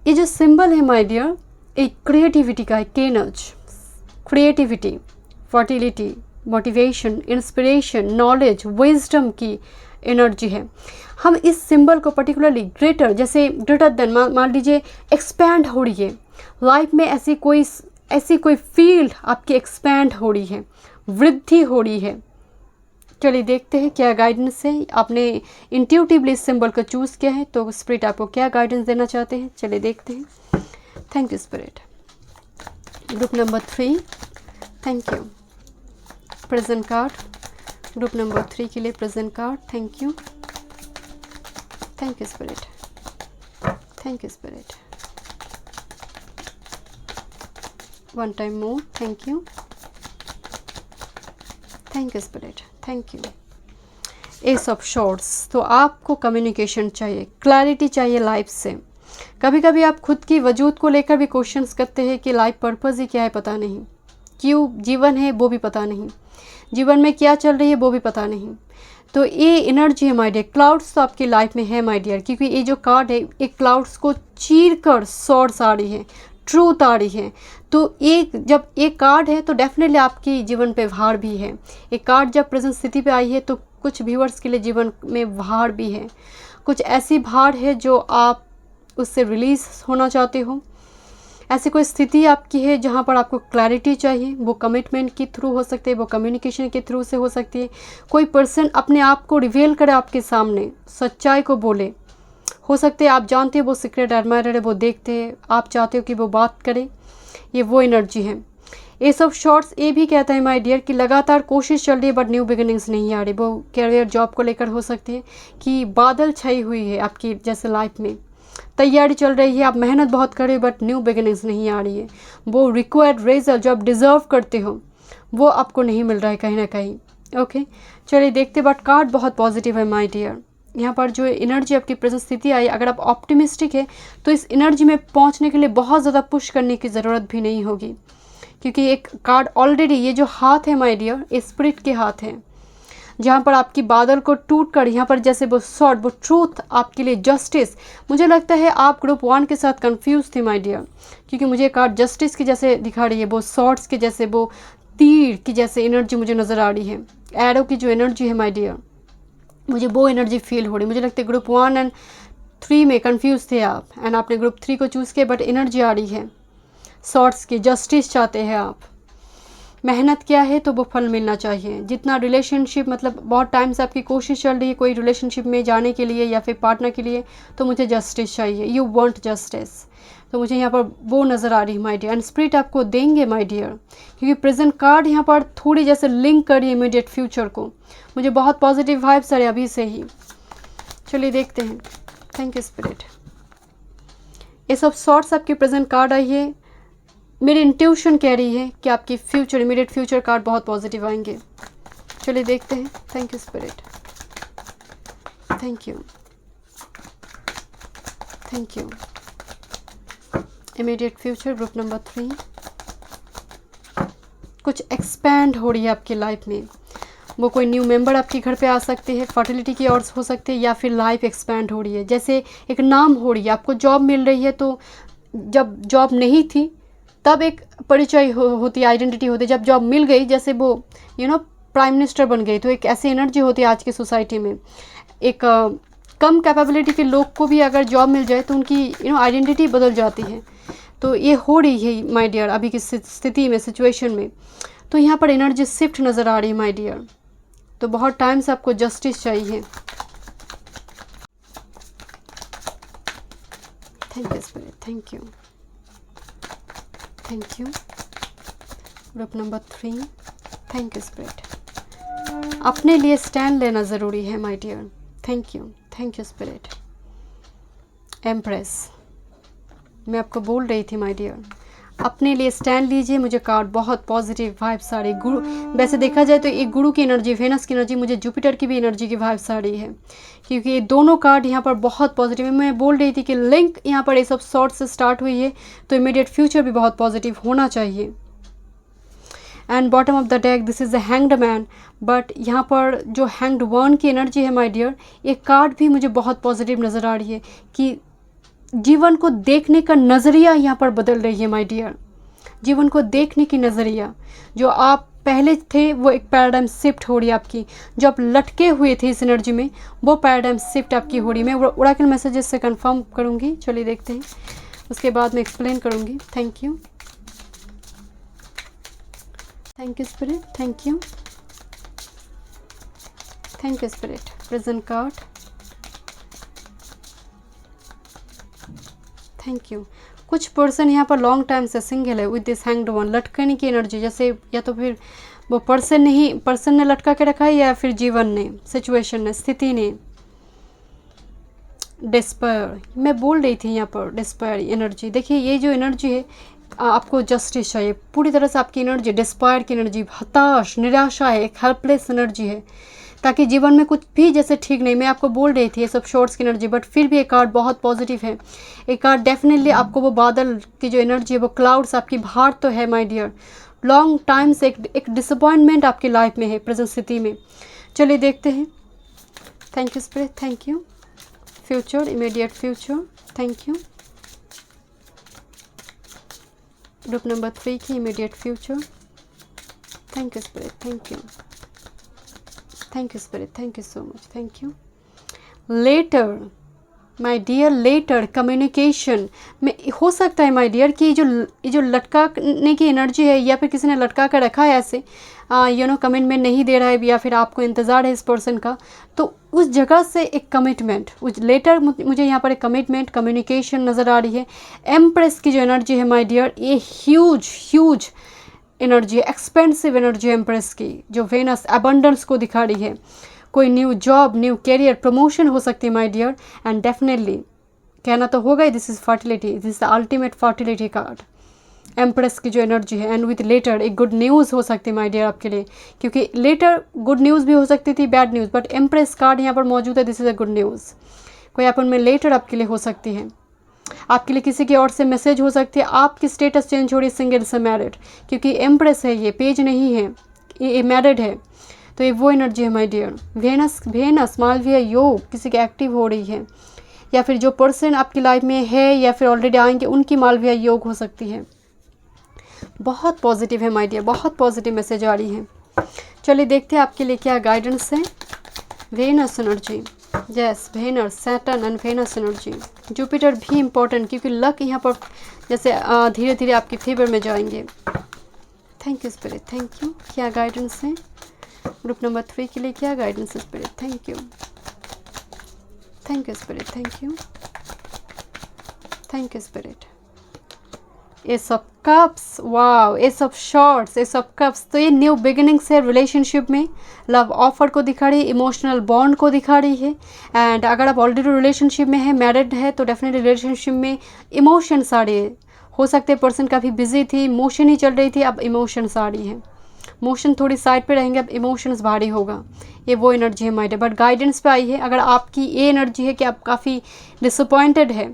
ये जो सिंबल है माय डियर, एक क्रिएटिविटी का है। Kenaz, creativity, fertility, motivation, inspiration, knowledge, wisdom की एनर्जी है। हम इस सिंबल को पर्टिकुलरली ग्रेटर, जैसे ग्रेटर देन, मान लीजिए एक्सपैंड हो रही है लाइफ में, ऐसी कोई फील्ड आपकी एक्सपैंड हो रही है, वृद्धि हो रही है। चलिए देखते हैं क्या गाइडेंस है। आपने इंट्यूटिवली इस सिंबल को चूज़ किया है, तो स्पिरिट आपको क्या गाइडेंस देना चाहते हैं, चलिए देखते हैं। Thank you spirit. Group number 3, thank you. Present card group number 3 के लिए present card, thank you, thank you spirit, thank you spirit. One time more, thank you, thank you spirit, thank you. S of shorts, तो आपको कम्युनिकेशन चाहिए, क्लैरिटी चाहिए लाइफ से। कभी कभी आप खुद की वजूद को लेकर भी क्वेश्चंस करते हैं कि लाइफ पर्पस ही क्या है, पता नहीं, क्यों जीवन है वो भी पता नहीं, जीवन में क्या चल रही है वो भी पता नहीं। तो ये एनर्जी है माय डियर। क्लाउड्स तो आपकी लाइफ में है माय डियर, क्योंकि ये जो कार्ड है, एक क्लाउड्स को चीर कर सॉर्ड्स आ रही है, ट्रूथ आ रही है। तो जब एक कार्ड है तो डेफिनेटली आपकी जीवन पे भार भी है। एक कार्ड जब प्रेजेंट स्थिति पे आई है तो कुछ व्यूअर्स के लिए जीवन में भार भी है, कुछ ऐसी भार है जो आप उससे रिलीज होना चाहते हो। ऐसी कोई स्थिति आपकी है जहाँ पर आपको क्लैरिटी चाहिए, वो कमिटमेंट के थ्रू हो सकती है, वो कम्युनिकेशन के थ्रू से हो सकती है। कोई पर्सन अपने आप को रिवील करे आपके सामने, सच्चाई को बोले। हो सकते है आप जानते हो वो सीक्रेट एडमायरर है, वो देखते हैं, आप चाहते हो कि वो बात करे, ये वो एनर्जी है। ये सब शॉर्ट्स ये भी कहता है माय डियर कि लगातार कोशिश चल रही है बट न्यू बिगिनिंग्स नहीं आ रही। वो कैरियर जॉब को लेकर हो सकती है कि बादल छाई हुई है आपकी जैसे लाइफ में, तैयारी चल रही है, आप मेहनत बहुत कर रहे हो बट न्यू बिगिनिंग्स नहीं आ रही है। वो रिक्वायर्ड रिजल्ट जो आप डिज़र्व करते हो वो आपको नहीं मिल रहा है कहीं ना कहीं। ओके, चलिए देखते, बट कार्ड बहुत पॉजिटिव है माय डियर। यहाँ पर जो एनर्जी आपकी प्रेजेंट स्थिति आई, अगर आप ऑप्टिमिस्टिक है तो इस एनर्जी में पहुँचने के लिए बहुत ज़्यादा पुश करने की ज़रूरत भी नहीं होगी, क्योंकि एक कार्ड ऑलरेडी, ये जो हाथ है माय डियर, स्पिरिट के हाथ हैं, जहाँ पर आपकी बादल को टूट कर यहाँ पर जैसे वो सॉर्ट, वो ट्रूथ आपके लिए, जस्टिस। मुझे लगता है आप ग्रुप 1 के साथ कंफ्यूज थे माय डियर, क्योंकि मुझे कार्ड जस्टिस की जैसे दिखा रही है, वो सॉर्ट्स के जैसे, वो तीर की जैसे एनर्जी मुझे नज़र आ रही है, एरो की जो एनर्जी है माय डियर, मुझे वो एनर्जी फील हो रही है। मुझे लगता है ग्रुप 1 एंड 3 में कंफ्यूज थे आप, एंड आपने ग्रुप 3 को चूज़ किया, बट एनर्जी आ रही है सॉर्ट्स की, जस्टिस चाहते हैं आप। मेहनत क्या है तो वो फल मिलना चाहिए। जितना रिलेशनशिप, मतलब बहुत टाइम से आपकी कोशिश चल रही है कोई रिलेशनशिप में जाने के लिए या फिर पार्टनर के लिए, तो मुझे जस्टिस चाहिए, यू वांट जस्टिस। तो मुझे यहाँ पर वो नज़र आ रही है माय डियर, एंड स्पिरिट आपको देंगे माय डियर, क्योंकि प्रेजेंट कार्ड यहाँ पर थोड़ी जैसे लिंक करिए इमीडिएट फ्यूचर को। मुझे बहुत पॉजिटिव वाइब्स आ रहे अभी से ही। चलिए देखते हैं। Thank you spirit. ये सब शॉर्ट्स आपके प्रेजेंट कार्ड आई है। मेरी इंट्यूशन कह रही है कि आपकी फ्यूचर, इमीडिएट फ्यूचर कार्ड बहुत पॉजिटिव आएंगे। चलिए देखते हैं। Thank you spirit, thank you, thank you. Immediate future group number 3, कुछ एक्सपैंड हो रही है आपकी लाइफ में। वो कोई न्यू मेंबर आपके घर पे आ सकते हैं, फर्टिलिटी की और हो सकते हैं, या फिर लाइफ एक्सपैंड हो रही है, जैसे एक नाम हो रही है। आपको जॉब मिल रही है, तो जब जॉब नहीं थी तब एक परिचय होती, आइडेंटिटी होती। जब जॉब मिल गई, जैसे वो प्राइम मिनिस्टर बन गई, तो एक ऐसी एनर्जी होती है आज की सोसाइटी में। एक कम कैपेबिलिटी के लोग को भी अगर जॉब मिल जाए तो उनकी आइडेंटिटी बदल जाती है। तो ये हो रही है माय डियर अभी की स्थिति में, सिचुएशन में। तो यहाँ पर एनर्जी शिफ्ट नज़र आ रही है माय डियर। तो बहुत टाइम से आपको जस्टिस चाहिए। Thank you spirit, thank you, thank you. Group number 3, thank you spirit. अपने लिए स्टैंड लेना ज़रूरी है my dear. Thank you spirit. Empress, मैं आपको बोल रही थी माय डियर, अपने लिए स्टैंड लीजिए। मुझे कार्ड बहुत पॉजिटिव वाइब्स आ रही। गुरु, वैसे देखा जाए तो एक गुरु की एनर्जी, वेनस की एनर्जी, मुझे जुपिटर की भी एनर्जी की वाइब्स आ रही है, क्योंकि ये दोनों कार्ड यहाँ पर बहुत पॉजिटिव है। मैं बोल रही थी कि लिंक यहाँ पर ये सब शॉर्ट से स्टार्ट हुई है, तो इमीडिएट फ्यूचर भी बहुत पॉजिटिव होना चाहिए। And bottom of the deck this is the hanged man, but यहाँ पर जो हैंग्ड वन की एनर्जी है माय डियर, ये कार्ड भी मुझे बहुत पॉजिटिव नज़र आ रही है कि जीवन को देखने का नज़रिया यहाँ पर बदल रही है माय डियर। जीवन को देखने की नज़रिया, जो आप पहले थे वो एक पैराडाइम शिफ्ट हो रही है आपकी। जो आप लटके हुए थे इस एनर्जी में, वो पैराडाइम शिफ्ट आपकी हो रही है। मैं ओरेकल मैसेजेस से कंफर्म करूँगी। चलिए देखते हैं, उसके बाद मैं एक्सप्लेन करूँगी। Thank you, thank you spirit, thank you, thank you spirit. Present card, thank you. कुछ पर्सन यहाँ पर लॉन्ग टाइम से सिंगल है विद दिस हैंग्ड वन, लटकने की एनर्जी, जैसे या तो फिर वो पर्सन ने लटका के रखा है, या फिर जीवन ने, सिचुएशन ने, स्थिति ने। डिस्पायर, मैं बोल रही थी यहाँ पर डिस्पायर एनर्जी। देखिए ये जो एनर्जी है, आपको जस्टिस चाहिए। पूरी तरह से आपकी एनर्जी डिस्पायर की एनर्जी, हताश, निराशा है, एक हेल्पलेस एनर्जी है, ताकि जीवन में कुछ भी जैसे ठीक नहीं। मैं आपको बोल रही थी ये सब शॉर्ट्स की एनर्जी, बट फिर भी एक कार्ड बहुत पॉजिटिव है। एक कार्ड डेफिनेटली आपको वो बादल की जो एनर्जी है, वो क्लाउड्स आपकी बाहर तो है माय डियर। लॉन्ग टाइम से एक डिसअपॉइंटमेंट आपकी लाइफ में है प्रेजेंट स्थिति में। चलिए देखते हैं। Thank you spirit, thank you. Future, immediate future, thank you. Group number 3 की immediate future, thank you spirit, thank you, thank you spirit, thank you so much, thank you. Letter, my dear letter communication में हो सकता है माय डियर कि ये जो लटकाने की एनर्जी है या फिर किसी ने लटका कर रखा है ऐसे कमिटमेंट नहीं दे रहा है या फिर आपको इंतज़ार है इस पर्सन का, तो उस जगह से एक कमिटमेंट, उस लेटर मुझे यहाँ पर एक कमिटमेंट कम्युनिकेशन नज़र आ रही है। एम्प्रेस की जो एनर्जी है माय डियर, ये ह्यूज एनर्जी है, एक्सपेंसिव एनर्जी है एम्प्रेस की, जो वेनस अबंडेंस को दिखा रही है। कोई new job, new career, promotion हो सकती है माय डियर। एंड डेफिनेटली कहना तो होगा ही, this is fertility, this is the ultimate fertility card, empress की जो एनर्जी है। एंड विथ लेटर एक गुड न्यूज़ हो सकती है माय डियर आपके लिए, क्योंकि लेटर गुड न्यूज़ भी हो सकती थी, bad news, but empress card यहाँ पर मौजूद है, this is a good news. कोई अपन में लेटर आपके लिए हो सकती है, आपके लिए किसी की ओर से मैसेज हो सकती है, आपकी स्टेटस चेंज हो रही है सिंगल से मैरिड, क्योंकि एम्प्रेस है, ये पेज नहीं है, ये मैरिड है, तो ये वो एनर्जी है माय डियर। वेनस मालवीय योग किसी की एक्टिव हो रही है, या फिर जो पर्सन आपकी लाइफ में है या फिर ऑलरेडी आएंगे उनकी मालवीय योग हो सकती है। बहुत पॉजिटिव है माय डियर, बहुत पॉजिटिव मैसेज आ रही है। चलिए देखते हैं आपके लिए क्या गाइडेंस है। Venus energy, yes Venus, Saturn and Venus energy. Jupiter भी इम्पोर्टेंट, क्योंकि लक यहाँ पर जैसे धीरे धीरे आपके फेवर में जाएंगे। Thank you spirit, thank you. क्या गाइडेंस है ग्रुप नंबर 3 के लिए, क्या गाइडेंस है spirit? Thank you, thank you spirit, thank you, thank you spirit. Ace of cups, wow, ace of swords, ace of cups, तो ये न्यू बिगिनिंग्स है रिलेशनशिप में, लव ऑफर को दिखा रही है, इमोशनल बॉन्ड को दिखा रही है। एंड अगर आप ऑलरेडी रिलेशनशिप में है, मैरिड है, तो डेफिनेटली रिलेशनशिप में इमोशंस आ रही है। हो सकते हैं पर्सन काफ़ी बिजी थी, मोशन ही चल रही थी, अब इमोशंस आ रही है, मोशन थोड़ी साइड पे रहेंगे, अब इमोशंस भारी होगा। ये वो एनर्जी है माय डियर, बट गाइडेंस पे आई है। अगर आपकी ये एनर्जी है कि आप काफ़ी डिसअपॉइंटेड है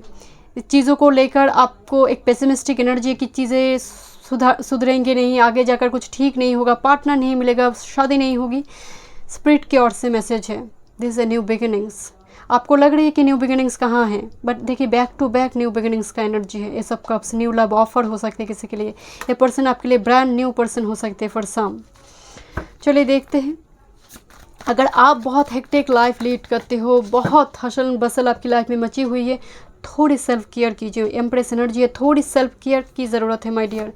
चीज़ों को लेकर, आपको एक पेसिमिस्टिक एनर्जी है कि चीज़ें सुधरेंगे नहीं, आगे जाकर कुछ ठीक नहीं होगा, पार्टनर नहीं मिलेगा, शादी नहीं होगी, स्पिरिट की ओर से मैसेज है, this is a new beginnings. आपको लग रही है कि न्यू बिगिनिंग्स कहाँ हैं, बट देखिए back to back new beginnings का एनर्जी है। ये सब कप्स, न्यू लव ऑफर हो सकते हैं किसी के लिए, ये पर्सन आपके लिए ब्रांड न्यू पर्सन हो सकते हैं फॉर सम। चलिए देखते हैं। अगर आप बहुत हेक्टिक लाइफ लीड करते हो, बहुत हसल बसल आपकी लाइफ में मची हुई है, थोड़ी सेल्फ केयर कीजिए। एम्प्रेस एनर्जी है, थोड़ी सेल्फ केयर की ज़रूरत है माय डियर।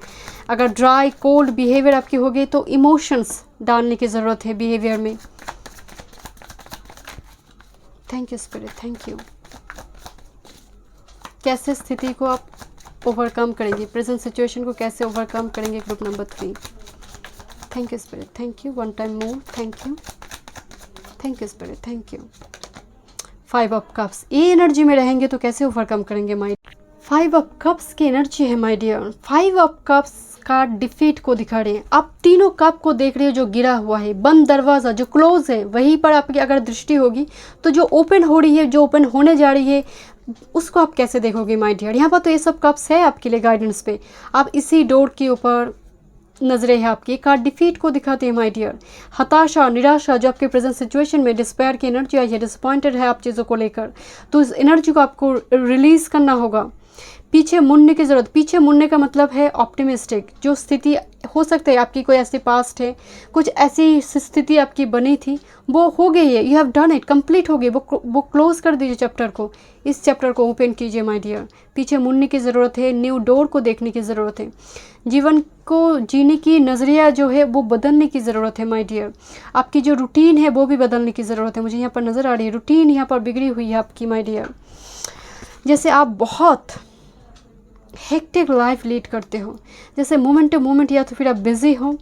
अगर ड्राई कोल्ड बिहेवियर आपकी हो गई तो इमोशंस डालने की ज़रूरत है बिहेवियर में। Thank you spirit, thank you. कैसे स्थिति को आप ओवरकम करेंगे, प्रेजेंट सिचुएशन को कैसे ओवरकम करेंगे group number 3। Thank you spirit, thank you, one time more, thank you, thank you spirit, thank you. 5 of cups, ये एनर्जी में रहेंगे तो कैसे ओवरकम करेंगे माय। 5 ऑफ कप्स की एनर्जी है माय डियर। 5 ऑफ कप्स का डिफीट को दिखा रहे हैं। आप तीनों कप को देख रहे हो, जो गिरा हुआ है, बंद दरवाज़ा जो क्लोज है, वहीं पर आपकी अगर दृष्टि होगी तो जो ओपन हो रही है, जो ओपन होने जा रही है, उसको आप कैसे देखोगे माय डियर। यहाँ पर तो ये सब कप्स है आपके लिए गाइडेंस पे, आप इसी डोर के ऊपर नजरें हैं आपकी। कार्ड डिफीट को दिखाते हैं माय डियर। हताशा, निराशा जो आपके प्रेजेंट सिचुएशन में डिस्पेयर की एनर्जी आई है, डिसअपॉइंटेड है आप चीज़ों को लेकर, तो इस एनर्जी को आपको रिलीज करना होगा। पीछे मुड़ने की ज़रूरत, पीछे मुड़ने का मतलब है ऑप्टिमिस्टिक। जो स्थिति हो सकता है आपकी, कोई ऐसी पास्ट है, कुछ ऐसी स्थिति आपकी बनी थी, वो हो गई है, you have done it, complete हो गई, वो क्लोज कर दीजिए चैप्टर को, इस चैप्टर को ओपन कीजिए माय डियर। पीछे मुड़ने की ज़रूरत है, न्यू डोर को देखने की ज़रूरत है, जीवन को जीने की नज़रिया जो है वो बदलने की ज़रूरत है माय डियर। आपकी जो रूटीन है वो भी बदलने की ज़रूरत है, मुझे यहाँ पर नज़र आ रही है रूटीन यहाँ पर बिगड़ी हुई है आपकी माय डियर। जैसे आप बहुत हेक्टिक लाइफ लीड करते हो, जैसे मोमेंट टू मोमेंट, या तो फिर आप बिज़ी हो,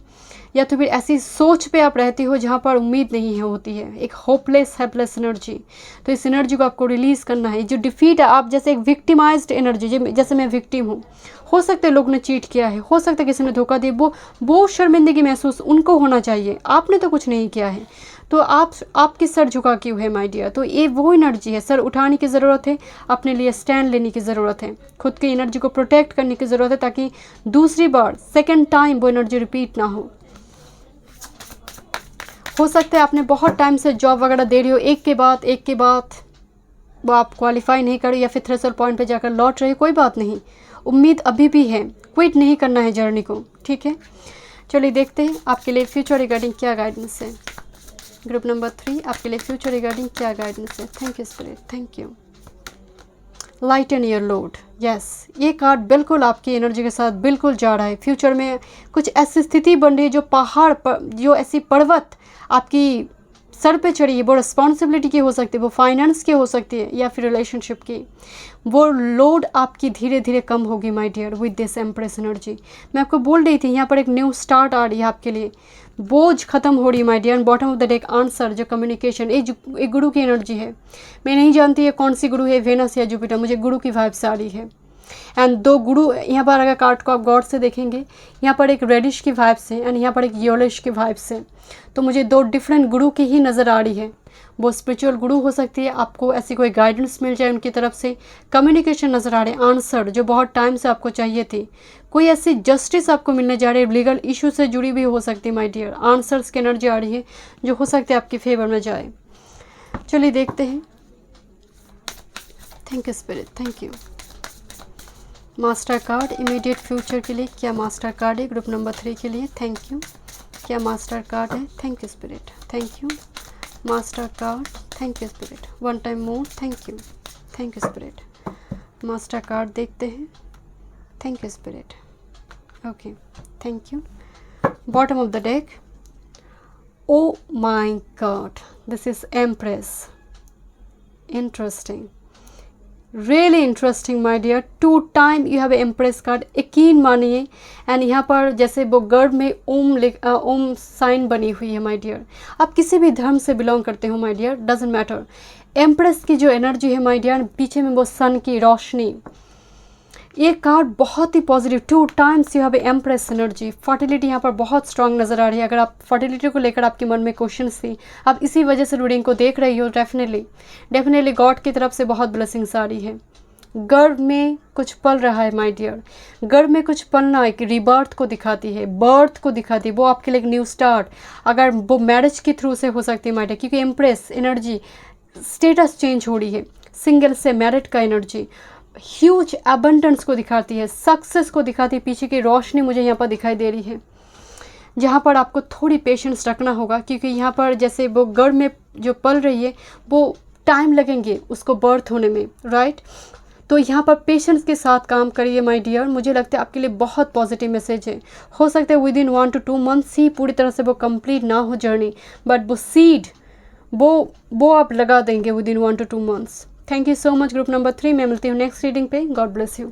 या तो फिर ऐसी सोच पे आप रहते हो जहाँ पर उम्मीद नहीं है होती है, एक होपलेस हेल्पलेस एनर्जी। तो इस एनर्जी को आपको रिलीज़ करना है। जो डिफीट है, आप जैसे एक विक्टिमाइज्ड एनर्जी, जैसे मैं विक्टिम हूँ, हो सकता है लोग ने चीट किया है, हो सकता है किसी ने धोखा दिया, वो शर्मिंदगी महसूस उनको होना चाहिए, आपने तो कुछ नहीं किया है, तो आपकी सर झुका क्यों है माय डियर। तो ये वो एनर्जी है, सर उठाने की ज़रूरत है, अपने लिए स्टैंड लेने की ज़रूरत है, खुद की एनर्जी को प्रोटेक्ट करने की ज़रूरत है, ताकि दूसरी बार सेकेंड टाइम वो एनर्जी रिपीट ना हो सकता है आपने बहुत टाइम से जॉब वगैरह दे रही हो, एक के बाद वो आप क्वालिफाई नहीं कर रही, या फिर थ्रेशोल्ड पॉइंट पे जाकर लौट रही, कोई बात नहीं, उम्मीद अभी भी है, क्विट नहीं करना है जर्नी को, ठीक है। चलिए देखते हैं आपके लिए फ्यूचर रिगार्डिंग क्या गाइडेंस है। ग्रुप नंबर 3 आपके लिए फ्यूचर रिगार्डिंग क्या गाइडेंस है। Thank you spirit, thank you, lighten your load. Yes, ये कार्ड बिल्कुल आपकी एनर्जी के साथ बिल्कुल जा रहा है। फ्यूचर में कुछ ऐसी स्थिति बन रही है जो पहाड़ पर, जो ऐसी पर्वत आपकी सर पे चढ़ी है, वो रिस्पॉन्सिबिलिटी की हो सकती है, वो फाइनेंस की हो सकती है, या फिर रिलेशनशिप की, वो लोड आपकी धीरे धीरे कम होगी my dear with this empress energy. मैं आपको बोल रही थी यहाँ पर एक न्यू स्टार्ट आ रही है आपके लिए, बोझ खत्म हो रही है my dear. Bottom of the deck answer जो कम्युनिकेशन, एक गुरु की एनर्जी है। मैं नहीं जानती है कौन सी गुरु है, वेनस या जुपिटर, मुझे गुरु की वाइब्स आ रही है। एंड 2 गुरु यहाँ पर, अगर कार्ड को आप गॉड से देखेंगे, यहाँ पर एक रेडिश की वाइब्स है एंड यहाँ पर एक येलोइश की वाइब्स है। तो मुझे 2 डिफरेंट गुरु की ही नज़र आ रही है। वो स्पिरिचुअल गुरु हो सकती है, आपको ऐसी कोई गाइडेंस मिल जाए उनकी तरफ से। कम्युनिकेशन नज़र आ रहे हैं, आंसर जो बहुत टाइम से आपको चाहिए थी, कोई ऐसी जस्टिस आपको मिलने जा रही है, लीगल इशू से जुड़ी भी हो सकती है माय डियर। आंसर्स की एनर्जी आ रही है जो हो सकती है आपके फेवर में जाए। चलिए देखते हैं। Thank you spirit, thank you. Master card immediate future के लिए क्या मास्टर कार्ड है ग्रुप नंबर 3 के लिए? Thank you. क्या मास्टर कार्ड है? Thank you spirit, thank you. Master card, thank you spirit, 1 time more, thank you, thank you spirit. Master card देखते हैं। Thank you spirit, okay, thank you. Bottom of the deck, oh my god, this is empress. Interesting, really interesting my dear. 2 time you have empress card, यकीन मानिए। एंड यहाँ पर जैसे वो गर्भ में ओम साइन बनी हुई है माय डियर। आप किसी भी धर्म से बिलोंग करते हो my dear, doesn't matter. Empress की जो एनर्जी है माय डियर, पीछे में वो सन की रोशनी, ये कार्ड बहुत ही positive. 2 times you have empress energy. Fertility यहाँ पर बहुत स्ट्रांग नज़र आ रही है। अगर आप फर्टिलिटी को लेकर आपके मन में क्वेश्चंस थी, आप इसी वजह से रीडिंग को देख रही हो, डेफिनेटली गॉड की तरफ से बहुत ब्लेसिंग्स आ रही है। गर्भ में कुछ पल रहा है माय डियर। गर्भ में कुछ पलना एक रिबर्थ को दिखाती है, बर्थ को दिखाती है, वो आपके लिए एक न्यू स्टार्ट। अगर वो मैरिज के थ्रू से हो सकती है माय डियर, क्योंकि एम्प्रेस एनर्जी स्टेटस चेंज हो रही है, सिंगल से मैरिड का एनर्जी, ह्यूज एबंडेंस को दिखाती है, सक्सेस को दिखाती है। पीछे की रोशनी मुझे यहाँ पर दिखाई दे रही है, जहाँ पर आपको थोड़ी पेशेंस रखना होगा, क्योंकि यहाँ पर जैसे वो गर्भ में जो पल रही है वो टाइम लगेंगे उसको बर्थ होने में, राइट। तो यहाँ पर पेशेंस के साथ काम करिए माय डियर। मुझे लगता है आपके लिए बहुत पॉजिटिव मैसेज है। हो सकता है विदिन 1 to 2 मंथ्स ही पूरी तरह से वो कंप्लीट ना हो जर्नी, बट वो सीड वो आप लगा देंगे within 1 to 2 months. Thank you so much group number 3। मैं मिलती हूँ नेक्स्ट रीडिंग पे। God bless you.